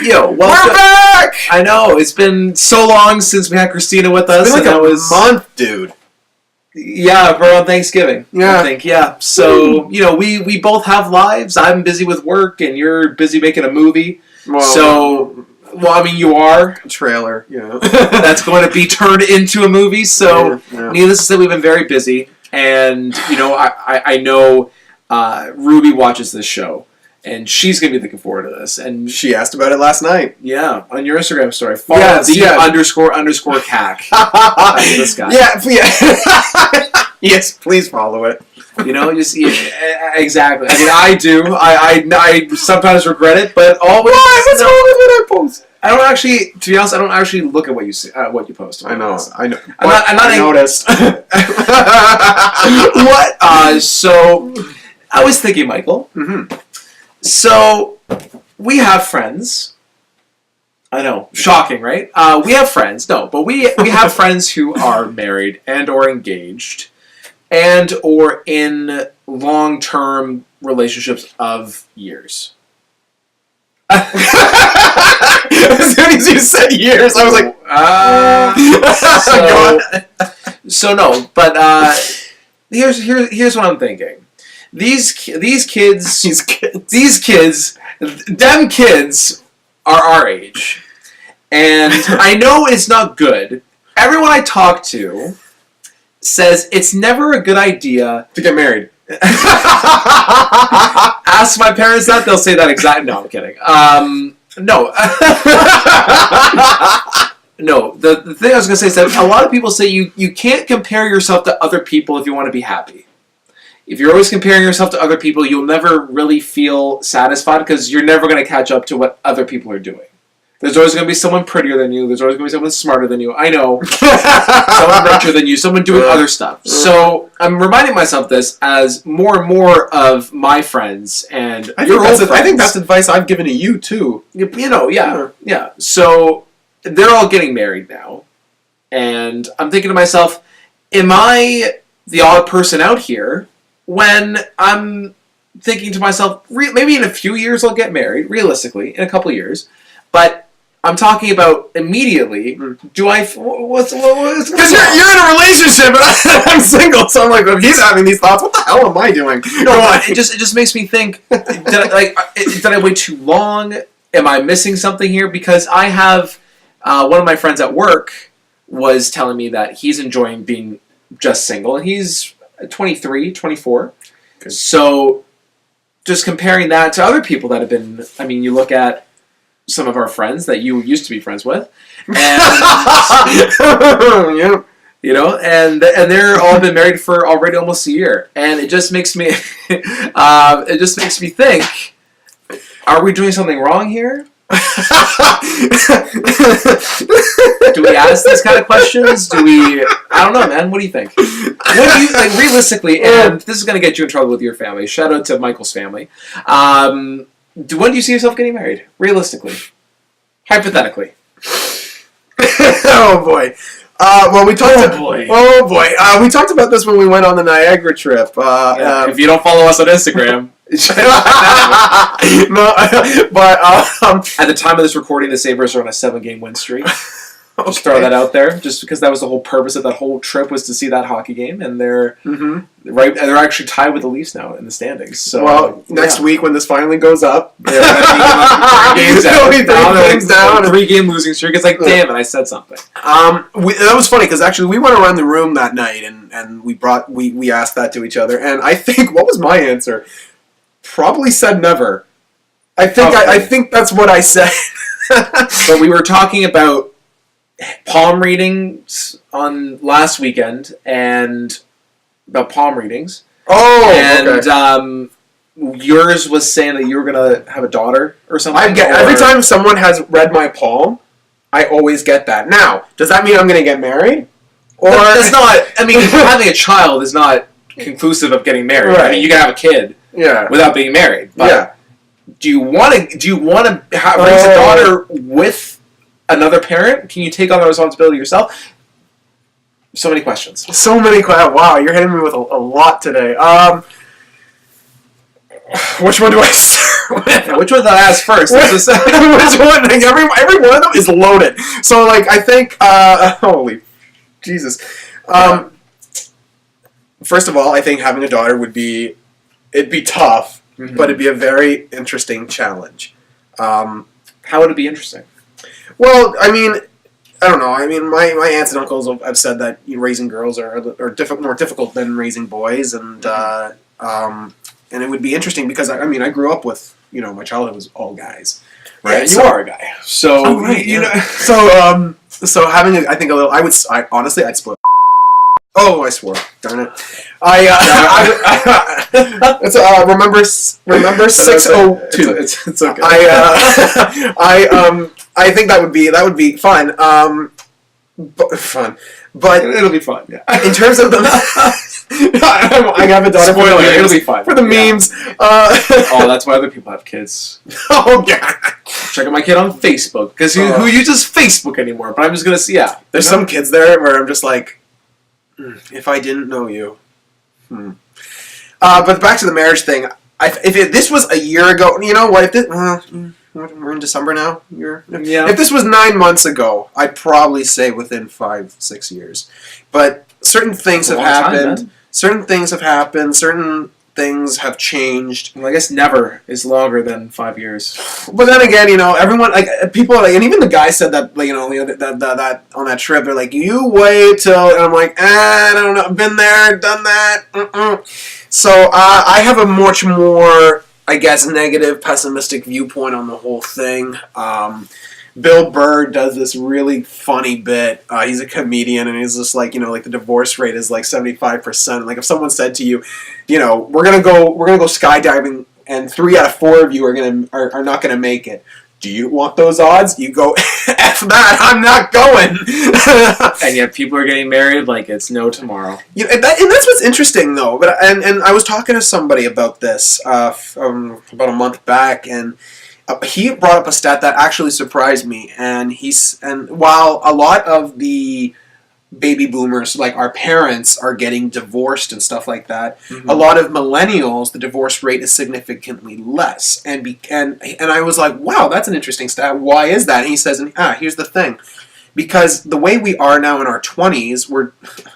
Yo, We're back! I know, it's been so long since we had Christina with us. It's been like a month, dude. Yeah, we're on Thanksgiving. Yeah. I think, yeah. So, we both have lives. I'm busy with work, and you're busy making a movie. Well, you are. Trailer, yeah. That's going to be turned into a movie. So, needless to say, we've been very busy. And, I know Ruby watches this show. And she's going to be looking forward to this. And she asked about it last night. Yeah, on your Instagram story. Follow __ CAC. That's this guy. Yeah. Yes, please follow it. Exactly. I mean, I do. I sometimes regret it, but always. Why? What's wrong with what I post? I don't actually, to be honest, I don't actually look at what you post. I know. I noticed. What? So, I was thinking, Michael. Mm-hmm. So, we have friends. I know. Shocking, right? We have friends. No, but we have friends who are married and or engaged and or in long-term relationships of years. As soon as you said years, I was like, So no, but here's what I'm thinking. These kids, them kids are our age. And I know it's not good. Everyone I talk to says it's never a good idea to get married. Ask my parents that, they'll say that exact. No, I'm kidding. No. No, the thing I was going to say is that a lot of people say you can't compare yourself to other people if you want to be happy. If you're always comparing yourself to other people, you'll never really feel satisfied because you're never going to catch up to what other people are doing. There's always going to be someone prettier than you. There's always going to be someone smarter than you. I know. Someone richer than you. Someone doing other stuff. So I'm reminding myself this as more and more of my friends and I think that's advice I've given to you, too. Yeah. So they're all getting married now. And I'm thinking to myself, am I the odd person out here when I'm thinking to myself, maybe in a few years I'll get married, realistically, in a couple of years. But I'm talking about immediately. Do I? What's? Because you're in a relationship and I'm single, so I'm like, if he's having these thoughts, what the hell am I doing? No, it just makes me think. Did I wait too long? Am I missing something here? Because I have one of my friends at work was telling me that he's enjoying being just single, and he's 23, 24. Okay. So just comparing that to other people that have been. I mean, you look at some of our friends that you used to be friends with, and yeah. And they're all been married for already almost a year, and it just makes me, think: are we doing something wrong here? Do we ask these kind of questions? I don't know, man. What do you think? What do you realistically? And this is going to get you in trouble with your family. Shout out to Michael's family. When do you see yourself getting married? Realistically. Hypothetically. Oh, boy. We talked we talked about this when we went on the Niagara trip. If you don't follow us on Instagram. No, but at the time of this recording, the Sabres are on a 7-game win streak. Just throw that out there, just because that was the whole purpose of that whole trip was to see that hockey game, and they're they're actually tied with the Leafs now in the standings. So next week when this finally goes up, they're going to be 3 games down. Three games down, 3-game losing streak. It's like, damn it, I said something. That was funny because actually we went around the room that night and we asked that to each other, and I think what was my answer? Probably said never. I think that's what I said. But we were talking about palm readings on last weekend and about palm readings. Oh, and yours was saying that you were gonna have a daughter or something. Every time someone has read my palm, I always get that. Now, does that mean I'm gonna get married? Or that's not. I mean, having a child is not conclusive of getting married. Right. I mean, you can have a kid without being married. But do you want to raise a daughter with another parent? Can you take on the responsibility yourself? So many questions. Wow, you're hitting me with a lot today. Which one do I start Which one did I ask first? Which one? Like, every one of them is loaded. So, like, I think, holy Jesus. First of all, I think having a daughter it'd be tough, but it'd be a very interesting challenge. How would it be interesting? Well, I mean, I don't know. I mean, my aunts and uncles have said that raising girls are more difficult than raising boys, and it would be interesting because I grew up with my childhood was all guys, right? Yeah, you are a guy, so right, you know. So having I honestly I'd split. Oh, I swore! Darn it! It's remember 602. It's okay. I think that would be fun. Fun, but it'll be fun. Yeah. In terms of the, I have a daughter. Spoiler, it'll be fun for the memes. Oh, that's why other people have kids. Oh God! Check out my kid on Facebook because who uses Facebook anymore? But I'm just gonna see. Yeah, there's some kids there where I'm just like, if I didn't know you. But back to the marriage thing. If this was a year ago, you know what? If this, we're in December now. If this was 9 months ago, I'd probably say within 5-6 years. But certain things have happened. Certain things have happened. Certain things have changed. Well, I guess never is longer than 5 years. But then again, everyone, people, and even the guy said that, that on that trip, they're like, you wait till, and I'm like, I don't know, been there, done that. So I have a much more, I guess, negative, pessimistic viewpoint on the whole thing. Bill Burr does this really funny bit. He's a comedian, and he's just like, the divorce rate is like 75%. Like if someone said to you, we're gonna go skydiving, and 3 out of 4 of you are not gonna make it. Do you want those odds? You go, F that, I'm not going. And yet people are getting married like it's no tomorrow. And that's what's interesting, though. But and I was talking to somebody about this about a month back, and he brought up a stat that actually surprised me. And while a lot of the baby boomers, like our parents, are getting divorced and stuff like that, a lot of millennials, the divorce rate is significantly less. And I was like, wow, that's an interesting stat. Why is that? And he says, here's the thing. Because the way we are now in our 20s,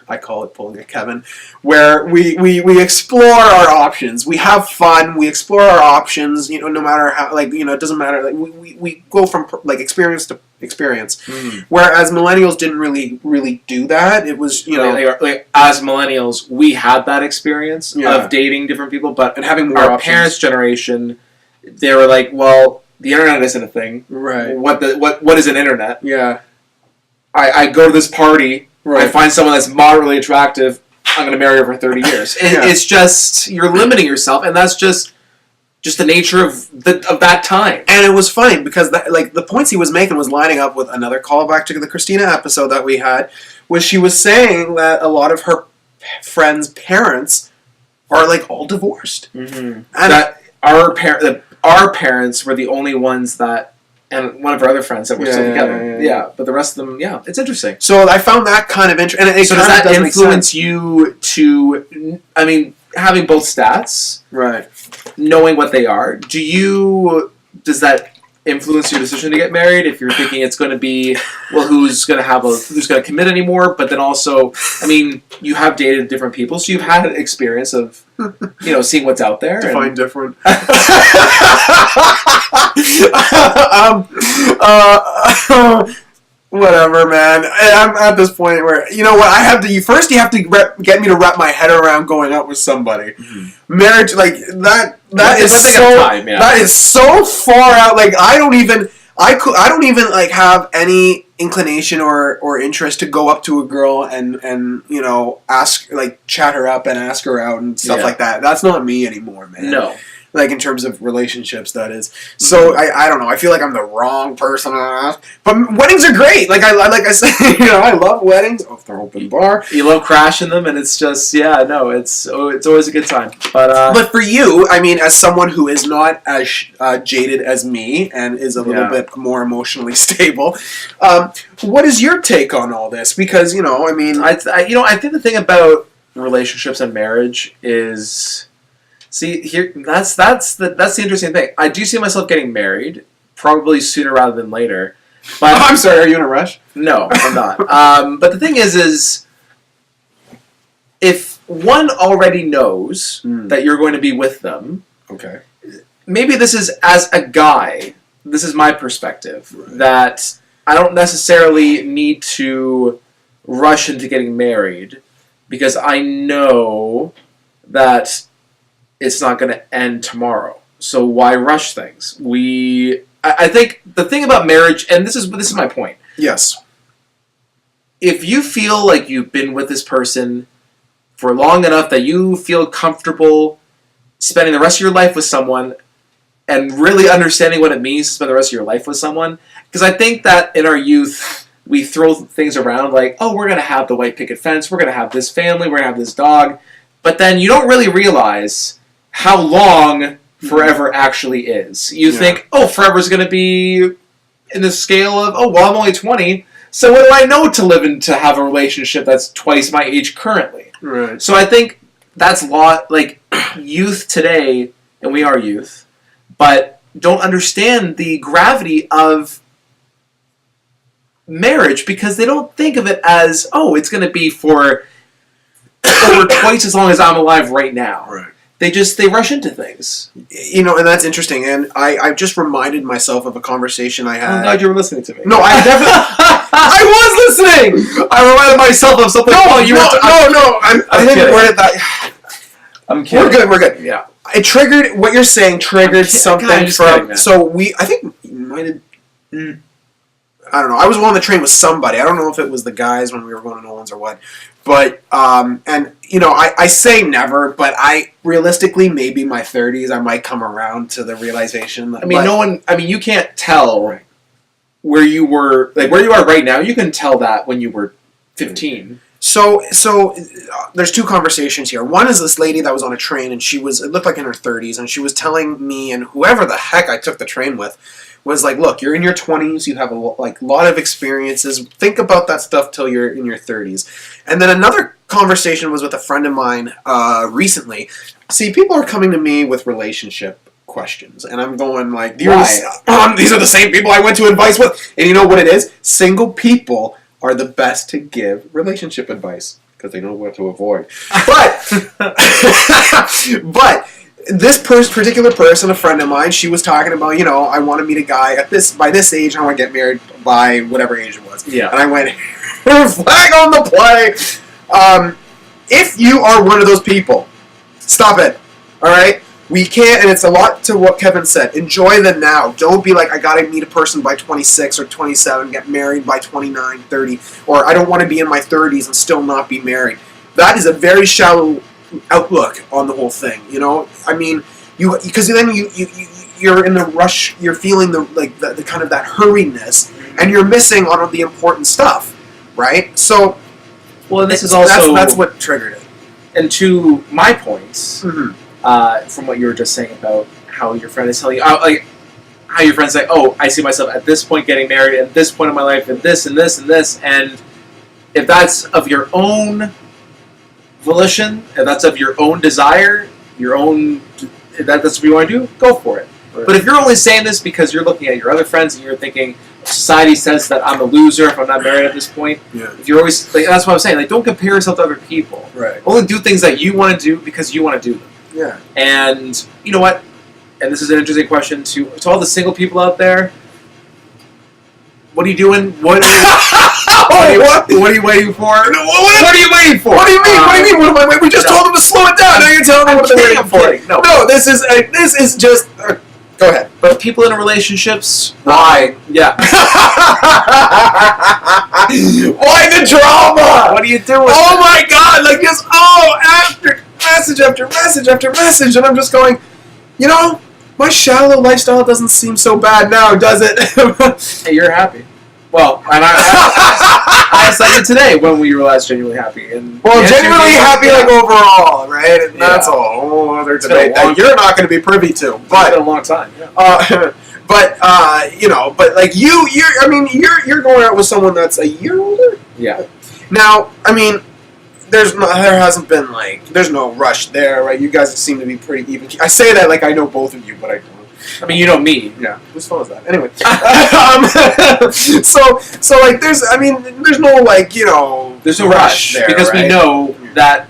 I call it pulling a Kevin, where we explore our options. We have fun. We explore our options. No matter how, it doesn't matter. We go from experience to experience. Whereas millennials didn't really do that. It was as millennials, we had that experience of dating different people, but and having more our options. Parents' generation, they were like, well, the internet isn't a thing. Right. What is an internet? Yeah. I go to this party, right. I find someone that's moderately attractive, I'm going to marry her for 30 years. It's just, you're limiting yourself, and that's just the nature of that time. And it was funny, because the points he was making was lining up with another callback to the Christina episode that we had, where she was saying that a lot of her friends' parents are, all divorced. Mm-hmm. And that our parents were the only ones that, and one of our other friends that were still together. Yeah, but the rest of them, it's interesting. So I found that kind of interesting. So does that influence you to, having both stats, right, knowing what they are, does that influence your decision to get married? If you're thinking it's going to be, well, who's going to commit anymore? But then also, you have dated different people, so you've had an experience of, seeing what's out there. Define different. Whatever, man. I'm at this point where, I have to. You have to get me to wrap my head around going out with somebody. Mm-hmm. Marriage, that is so far out. I don't even have any inclination or interest to go up to a girl and ask, chat her up and ask her out and stuff like that. That's not me anymore, man. No. In terms of relationships, that is. So, I don't know. I feel like I'm the wrong person to ask. But weddings are great. Like I said, I love weddings. Oh, if they're open bar. You love crashing them, and it's just, it's always a good time. But for you, as someone who is not as jaded as me and is a little bit more emotionally stable, what is your take on all this? Because, I think the thing about relationships and marriage is See, here that's the interesting thing. I do see myself getting married, probably sooner rather than later. But I'm sorry, are you in a rush? no, I'm not. But the thing is if one already knows that you're going to be with them, Okay. maybe this is as a guy. This is my perspective that I don't necessarily need to rush into getting married because I know that it's not going to end tomorrow. So why rush things? I think the thing about marriage, and this is my point. Yes. If you feel like you've been with this person for long enough that you feel comfortable spending the rest of your life with someone and really understanding what it means to spend the rest of your life with someone, because I think that in our youth we throw things around like, oh, we're going to have the white picket fence, we're going to have this family, we're going to have this dog, but then you don't really realize how long forever actually is. You think, oh, forever is going to be in the scale of, oh, well, I'm only 20, so what do I know to live and to have a relationship that's twice my age currently? Right. So I think that's like youth today, and we are youth, but don't understand the gravity of marriage because they don't think of it as, oh, it's going to be for over twice as long as I'm alive right now. Right. They rush into things. You know, and that's interesting. And I just reminded myself of a conversation I had. I'm glad you were listening to me. No, I definitely. I was listening. I reminded myself of something. No, I didn't word it that. I'm kidding. We're good. Yeah. It triggered what you're saying. Triggered something I'm just from. kidding, man. So I think you might have. I don't know. I was on the train with somebody. I don't know if it was the guys when we were going to Nolan's or what. But and you know, I say never, but I realistically maybe my 30s I might come around to the realization. That, I mean, you can't tell where you were, like where you are right now. You can tell that when you were 15. So there's two conversations here. One is this lady that was on a train, and it looked like in her 30s, and she was telling me and whoever the heck I took the train with was like, look, you're in your 20s, you have a lot of experiences. Think about that stuff till you're in your 30s. And then another conversation was with a friend of mine recently. See, people are coming to me with relationship questions, and I'm going like, these are the same people I went to advice with. And you know what it is? Single people are the best to give relationship advice because they know what to avoid. But this particular person, a friend of mine, she was talking about, you know, I want to meet a guy by this age, and I want to get married by whatever age it was. Yeah. And I went, flag on the play. If you are one of those people, stop it. All right? We can't, and it's a lot to what Kevin said. Enjoy the now. Don't be like, I got to meet a person by 26 or 27, get married by 29, 30, or I don't want to be in my 30s and still not be married. That is a very shallow outlook on the whole thing. You know, I mean, because then you're in the rush. You're feeling the kind of that hurriedness, and you're missing on the important stuff, right? So, well, this is also that's what triggered it. And to my points. Mm-hmm. From what you were just saying about how your friend is telling you, like how your friends say, "Oh, I see myself at this point getting married, at this point in my life, and this and this and this," and if that's of your own volition, if that's of your own desire, if that's what you want to do, go for it. Right. But if you're only saying this because you're looking at your other friends and you're thinking society says that I'm a loser if I'm not married at this point, if you're always like, that's what I'm saying. Like, don't compare yourself to other people. Right. Only do things that you want to do because you want to do them. Yeah. And you know what? And this is an interesting question to all the single people out there. What are you doing? What are you waiting for? What are you waiting for? What do you mean? What do you mean? What am I waiting? We just told them to slow it down. Now you're telling them what they're waiting for. No, this is just. Go ahead. But people in relationships, why? Yeah. Why the drama? What are you doing? Oh my God! Like just after message after message after message, and I'm just going, you know, my shallow lifestyle doesn't seem so bad now, does it? Hey, you're happy. Well, and I cited today when we realized genuinely happy. And genuinely happy, like overall, right? And that's a whole other debate that you're not going to be privy to. But it's been a long time. Yeah. You know, but like you're going out with someone that's a year older. Yeah. Now, I mean, there hasn't been like there's no rush there, right? You guys seem to be pretty even. I say that like I know both of you, but I don't. I mean, you know me. Yeah, whose phone is that? Anyway, so like there's no like There's no rush there, because right? we know that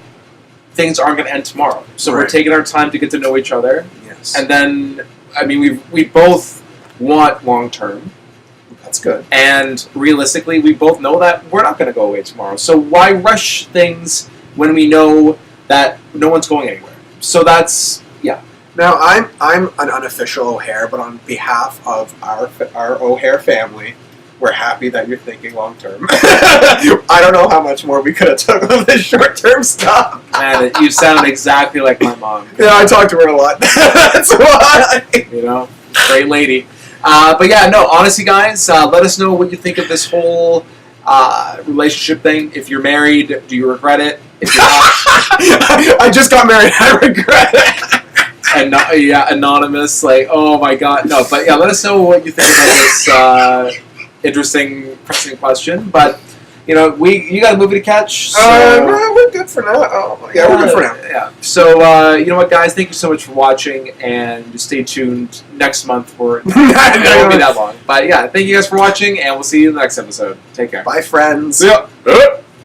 things aren't going to end tomorrow. So we're Right. taking our time to get to know each other, Yes, and then I mean we both want long term, that's good. and realistically, we both know that we're not going to go away tomorrow. So why rush things when we know that no one's going anywhere? So that's Now I'm an unofficial O'Hare, but on behalf of our O'Hare family, we're happy that you're thinking long term. I don't know how much more we could have took of this short term stuff. man. You sound exactly like my mom. Yeah, I talk to her a lot. That's why. You know, great lady. But yeah, no, honestly, guys, let us know what you think of this whole relationship thing. If you're married, do you regret it? If you're not, I just got married. I regret it. anonymous, like, oh my god, no. But yeah, let us know what you think about this interesting, pressing question. But you got a movie to catch. So, No, we're good for now. Oh, yeah, we're good for now. Yeah. So you know what, guys? Thank you so much for watching, and just stay tuned next month for it won't be that long. But yeah, thank you guys for watching, and we'll see you in the next episode. Take care. Bye, friends. Yeah.